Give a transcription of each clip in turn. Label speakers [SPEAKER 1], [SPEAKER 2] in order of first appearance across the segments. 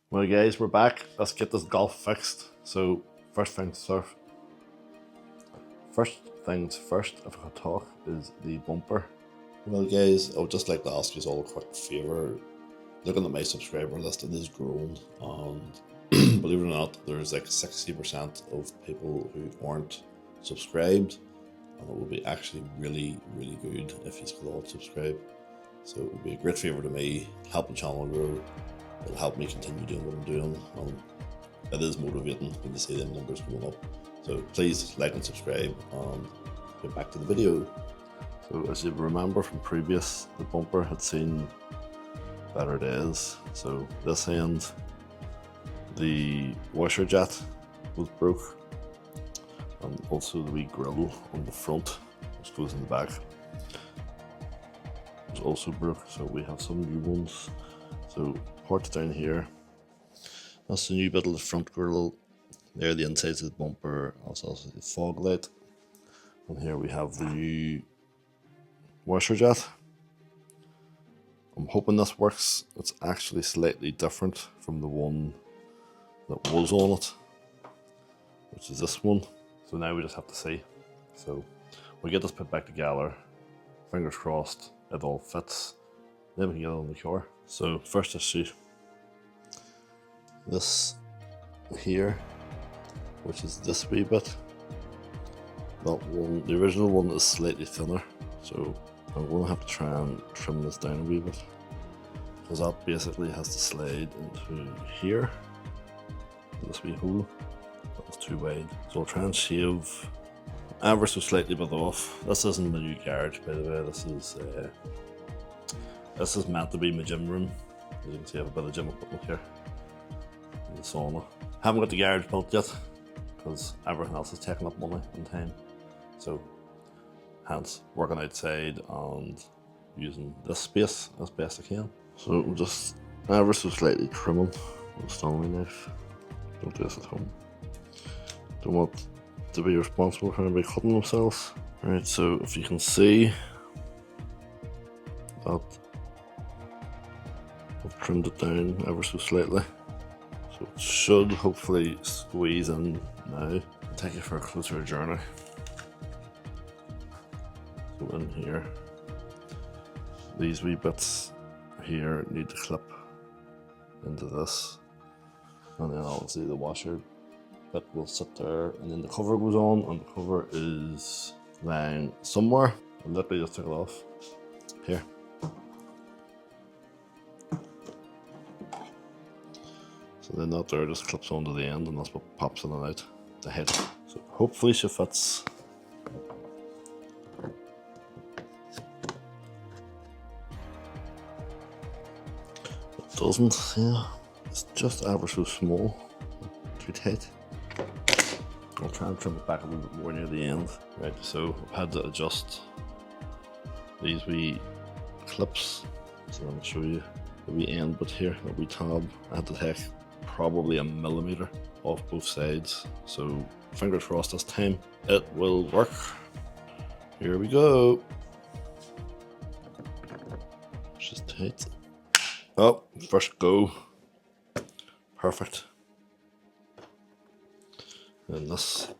[SPEAKER 1] Well guys, we're back. Let's get this golf fixed. So first things first, if I could talk, is the bumper. Well guys, I would just like to ask you all a quick favour. Looking at my subscriber list, it is grown, and believe it or not, there's like 60% of people who aren't subscribed, and it would be actually really good if you could all subscribe. So it would be a great favour to me, help the channel grow. It'll help me continue doing what I'm doing, and it is motivating when you see them numbers going up. So please like and subscribe, and get back to the video. So as you remember from previous, the bumper had seen better days. So this end, the washer jet was broke, and also the wee grill on the front, which goes in the back, was also broke. So we have some new ones. So parts down here, that's the new bit of the front grill. There, the insides of the bumper, also the fog light. And here we have the new washer jet. I'm hoping this works. It's actually slightly different from the one that was on it, which is this one. So now we just have to see. So we'll get this put back together. Fingers crossed it all fits. Then we can get it on the car. So first issue, this here, which is this wee bit. That one, the original one, is slightly thinner, so I'm going to have to try and trim this down a wee bit, because that basically has to slide into here, this wee hole. That was too wide, so I'll try and shave ever so slightly bit off. This isn't my new garage, by the way. This is meant to be my gym room. As you can see, I have a bit of gym equipment here, and the sauna. Haven't got the garage built yet, because everything else is taking up money and time. So hence working outside and using this space as best I can. So I'm just ever so slightly trimming with a Stanley knife. Don't do this at home. Don't want to be responsible for anybody cutting themselves. Right, so if you can see that I've trimmed it down ever so slightly. So it should hopefully squeeze in now. I'll take you for a closer journey. So in here, these wee bits here need to clip into this, and then obviously the washer bit will sit there, and then the cover goes on, and the cover is lying somewhere. I literally just took it off here. So then that there just clips onto the end, and that's what pops in and out the head. So hopefully she fits. It doesn't, yeah. It's just ever so small. Too tight. I'll try and trim it back a little bit more near the end. Right, so I've had to adjust these wee clips. So I'll show you the wee end bit here, the wee tab. I had to take probably 1 millimeter off both sides. So fingers crossed this time it will work. Here we go. It's just tight. Oh, first go. Perfect. And this,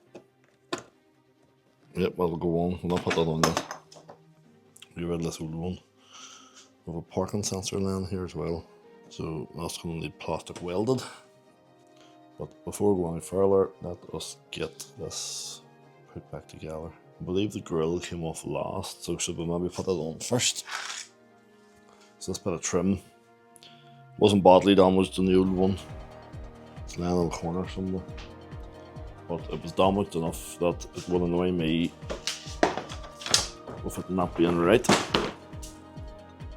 [SPEAKER 1] yep, that'll go on. We'll not put that on yet. We read this old one. We have a parking sensor laying here as well, so that's going to need plastic welded. But before going further, let us get this put back together. I believe the grill came off last, so should we maybe put that on first? So this bit of trim wasn't badly damaged in the old one. It's laying in the corner somewhere. But it was damaged enough that it would annoy me with it not being right.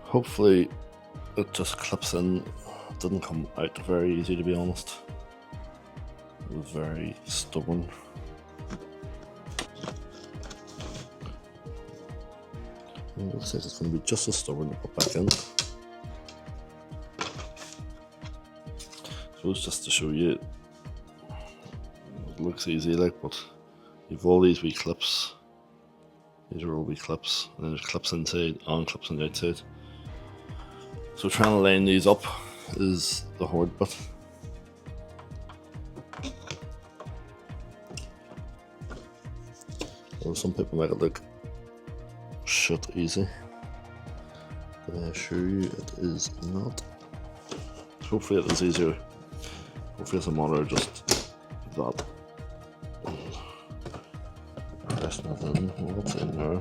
[SPEAKER 1] Hopefully it just clips in. It didn't come out very easy, to be honest. It was very stubborn. It looks like it's going to be just as stubborn to put back in. So it's just to show you, it looks easy like, but you've all these wee clips. These are all wee clips, and then there's clips inside and clips on the outside. So trying to line these up is the hard bit. Or some people make it look shit easy, but I assure you it is not. Hopefully it is easier. Hopefully it's a monitor just that. Press nothing. What's in there?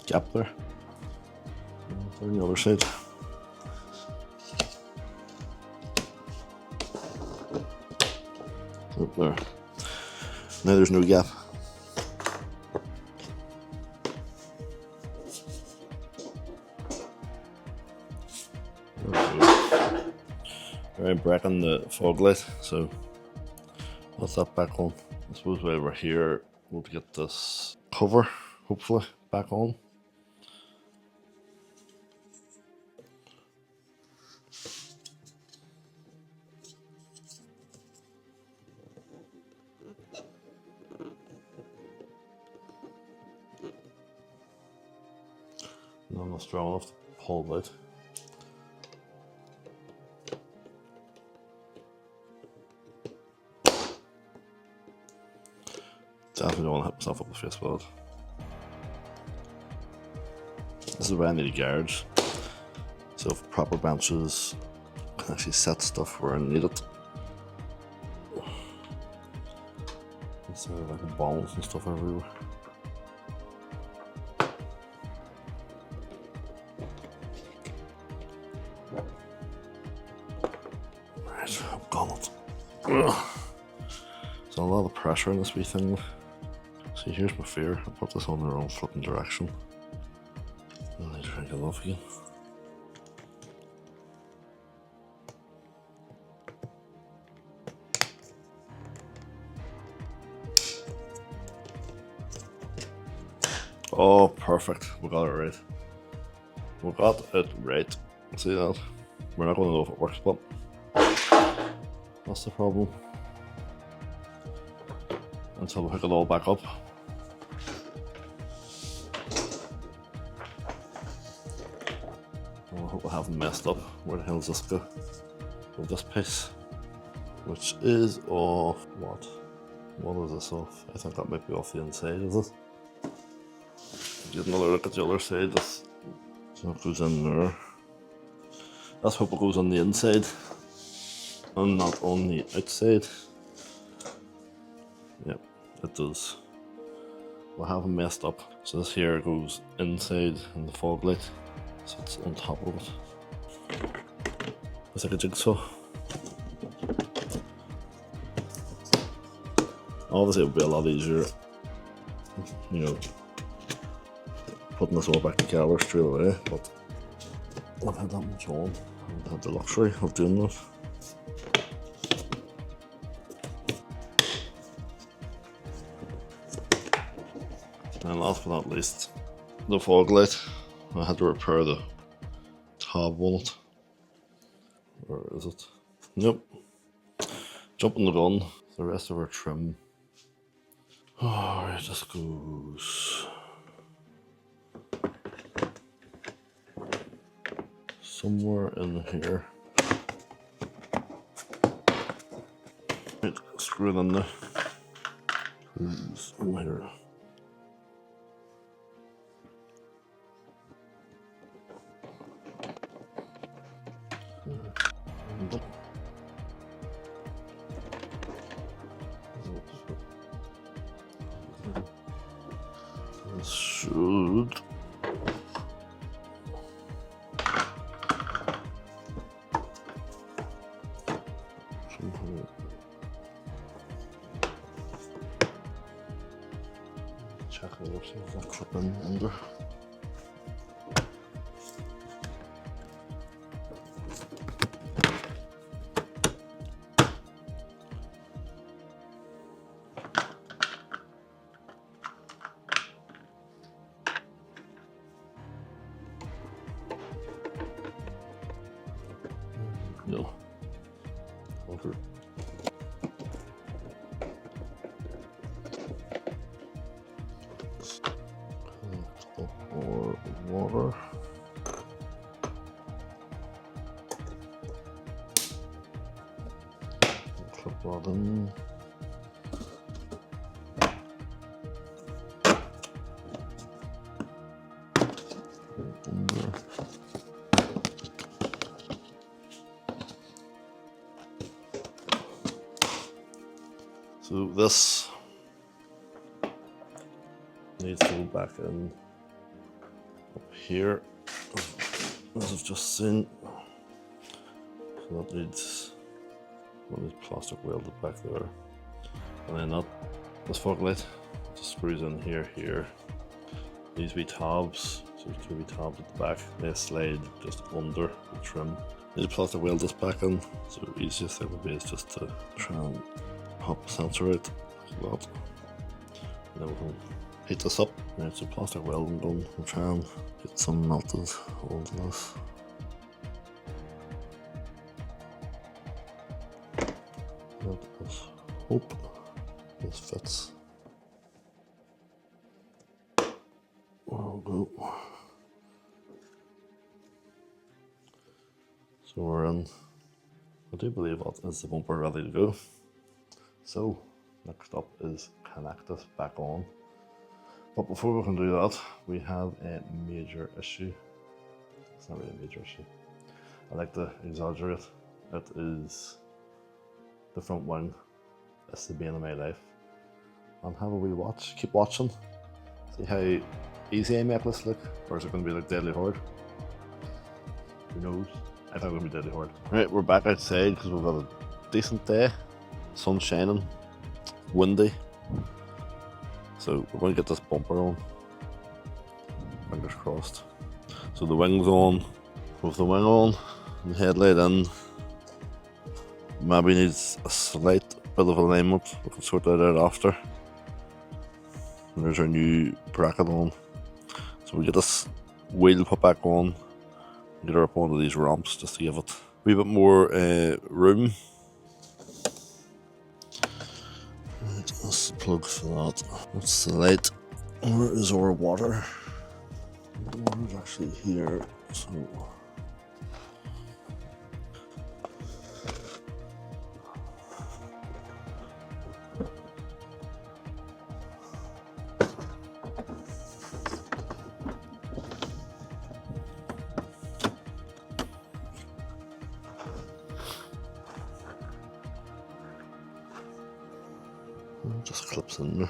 [SPEAKER 1] Gap there. On the other side. Oh, there. Now there's no gap. Alright, back on the fog light, so that's that back on. I suppose while we're here, we'll get this cover, hopefully, back on. No, I'm not strong enough to pull it out. Definitely don't want to hit myself up the face with it. This is where I need a guard. So if proper benches can actually set stuff where I need it. Instead of like balls and stuff everywhere. Right, I've got it. Ugh. There's a lot of pressure in this wee thing. See, here's my fear. I put this on the wrong flipping direction. And I drink it off again. Oh, perfect. We got it right. We got it right. See that? We're not going to know if it works, but that's the problem. Until we hook it all back up. I hope I haven't messed up. Where the hell does this go? With this piece, which is off what? What is this off? I think that might be off the inside, is it? Get another look at the other side. So it goes in there. Let's hope it goes on the inside and not on the outside. Yep, it does. We haven't messed up. So this here goes inside in the fog light. So it's on top of it. It's like a jigsaw. Obviously it would be a lot easier, you know, putting this all back together straight away, but I've had that much on. I haven't had the luxury of doing that. And last but not least, the fog light. I had to repair the tab on it. Where is it? Nope. Jumping the gun. The rest of our trim. Alright, this goes somewhere in here. Right, screw it in there. Who's here? This should check it out, see if that clip in under. you know, over. Collect up more water. Clip that in. So this needs to go back in up here, as I've just seen. So that needs one of these plastic welded back there, and then this fog light just screws in here. These wee tabs, so there's 2 wee tabs at the back. They slide just under the trim. Need to plastic weld this back in, so the easiest thing would be is just to try and pop the sensor out like that. And then we can heat this up. Right, so plastic welding done. We'll try and get some melted onto this. Let's hope this fits. We'll go. So we're in. I do believe that is the bumper ready to go. So next up is connect this back on. But before we can do that, we have a major issue. It's not really a major issue. I like to exaggerate. It is the front wing. It's the bane of my life. And have a wee watch. Keep watching. See how easy I make this look, or is it going to be like deadly hard? Who knows? I think it's going to be deadly hard. Right, we're back outside because we've got a decent day. Sun shining, windy. So we're going to get this bumper on. Fingers crossed. So the wing's on. With the wing on, and the headlight in. Maybe needs a slight bit of alignment. We can sort that out after. And there's our new bracket on. So we get this wheel put back on. Get her up onto these ramps just to give it a wee bit more room. Right, that's the plug for that. That's the light. Where is our water? The water's actually here. So it just clips in there.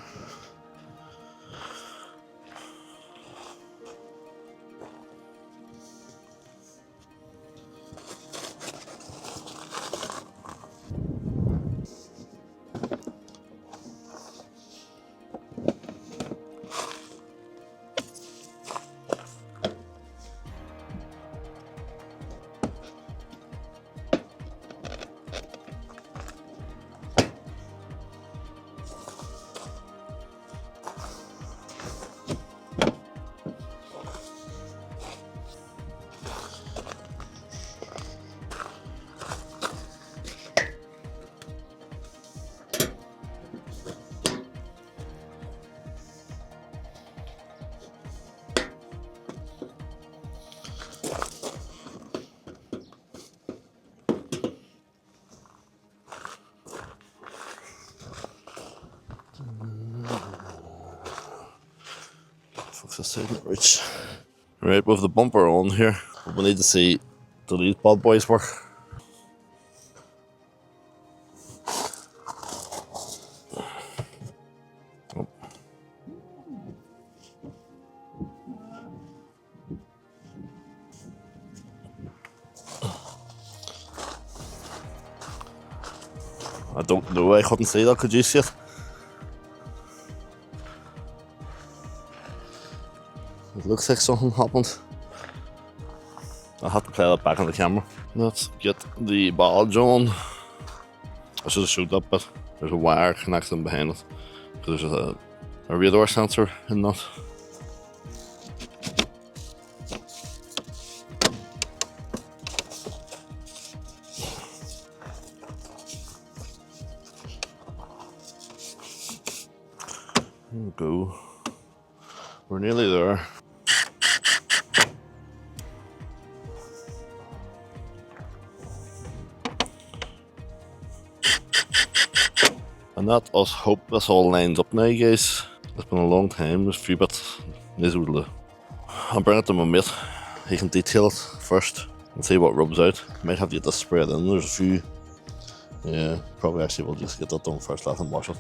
[SPEAKER 1] Focus this side not reach. Right, with the bumper on here, we need to see do these bad boys work. Oh. I don't know, I couldn't see that, could you see it? It looks like something happened. I'll have to play that back on the camera. Let's get the badge on. I should have showed that bit. There's a wire connecting behind it. Because there's a radar sensor in that. go. We're nearly there. And that us hope this all lines up now, guys. It's been a long time, there's a few bits needs to do. I'll bring it to my mate. He can detail it first and see what rubs out. Might have to get this sprayed in. There's a few. Yeah, probably actually we'll just get that done first, let him wash it.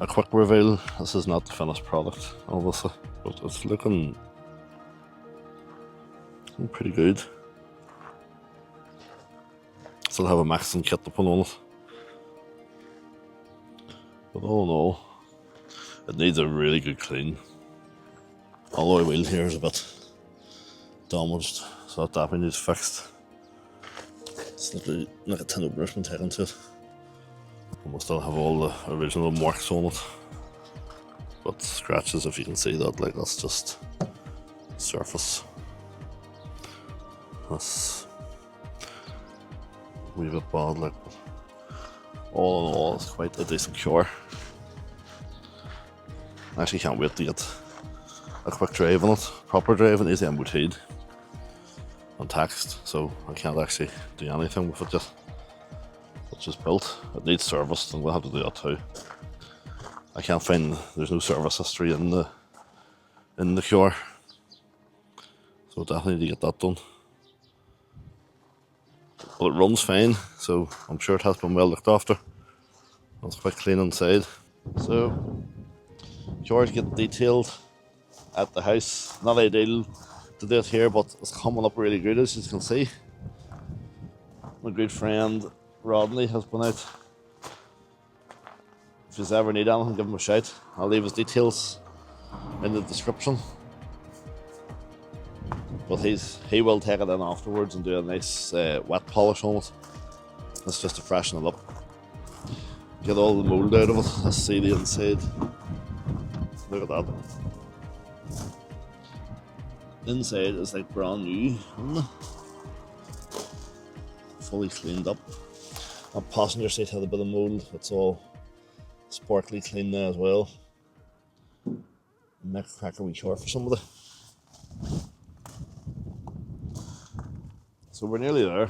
[SPEAKER 1] A quick reveal, this is not the finished product, obviously, but it's looking pretty good. Still have a maxing kit to put on it. But all in all, it needs a really good clean. Alloy wheel here is a bit damaged, so that definitely needs fixed. It's like a tin opener has been taken to it. And we'll still have all the original marks on it. But scratches, if you can see that, like that's just surface. That's a wee bit bad, like. All in all, it's quite a decent cure. I actually can't wait to get a quick drive on it. Proper drive, it needs MOT'd and taxed, so I can't actually do anything with it yet. It's just built. It needs serviced, and we'll have to do that too. I can't find, there's no service history in the cure, so definitely need to get that done. But it runs fine, so I'm sure it has been well looked after. It's quite clean inside. So, cures get detailed at the house. Not ideal to do it here, but it's coming up really good, as you can see. My good friend Rodney has been out. If you ever need anything, give him a shout. I'll leave his details in the description. But he will take it in afterwards and do a nice wet polish on it. That's just to freshen it up. Get all the mould out of it. Let's see the inside. Look at that. Inside is like brand new, isn't it? Fully cleaned up. That passenger seat had a bit of mould. It's all sparkly clean now as well. Make a cracker wee short for somebody. So we're nearly there.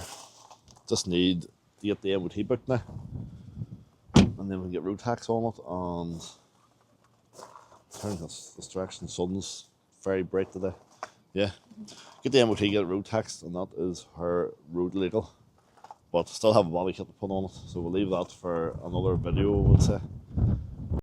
[SPEAKER 1] Just need to get the MOT booked now, and then we'll get road tax on it. And turn this direction. Sun's very bright today. Yeah, get the MOT, get it road taxed, and that is her road legal. But still have a body kit to put on it, so we'll leave that for another video, I would say.